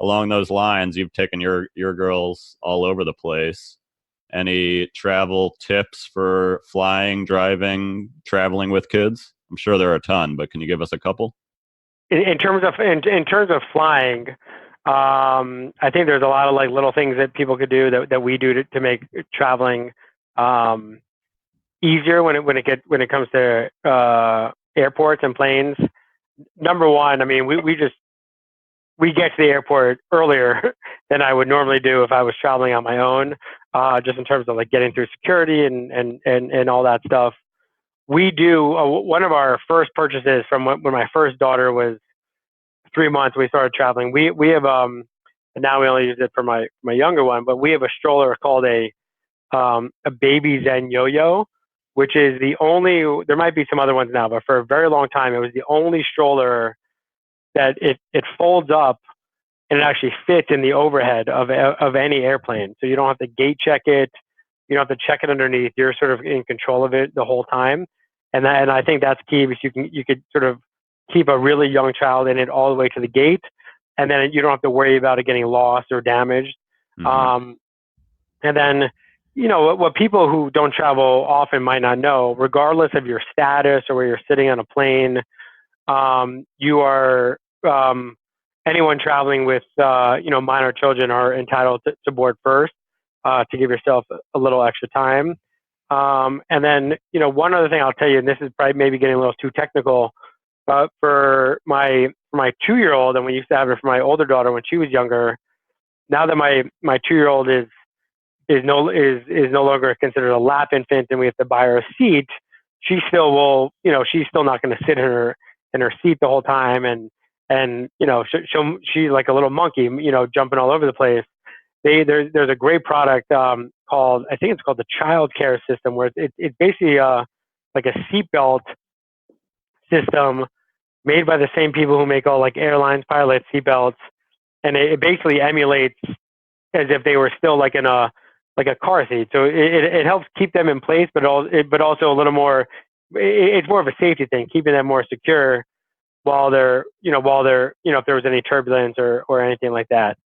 along those lines, you've taken your girls all over the place. Any travel tips for flying, driving, traveling with kids? I'm sure there are a ton, but can you give us a couple? In terms of flying, I think there's a lot of like little things that people could do that we do to make traveling um, easier when it comes to airports and planes. Number one, I mean, we get to the airport earlier than I would normally do if I was traveling on my own, just in terms of like getting through security and all that stuff. We do one of our first purchases from when my first daughter was 3 months. We started traveling. We have and now we only use it for my younger one, but we have a stroller called a Baby Zen Yo-Yo, which is the only. There might be some other ones now, but for a very long time, it was the only stroller that it folds up and it actually fits in the overhead of any airplane. So you don't have to gate check it. You don't have to check it underneath. You're sort of in control of it the whole time, and I think that's key because you could sort of keep a really young child in it all the way to the gate, and then you don't have to worry about it getting lost or damaged. Hmm. Um, and then, what people who don't travel often might not know, regardless of your status or where you're sitting on a plane, you are anyone traveling with minor children are entitled to board first to give yourself a little extra time. And then one other thing I'll tell you, and this is probably maybe getting a little too technical, but for my 2-year-old, and we used to have it for my older daughter when she was younger. Now that my 2-year-old is no longer considered a lap infant, and we have to buy her a seat, she still will, she's still not going to sit in her seat the whole time, and she's like a little monkey, jumping all over the place. There's a great product called, I think it's called the Child Care System, where it's basically like a seatbelt system made by the same people who make all like airlines pilot seatbelts, and it basically emulates as if they were still like a car seat. So it helps keep them in place, but also a little more. It's more of a safety thing, keeping them more secure while they're if there was any turbulence or anything like that.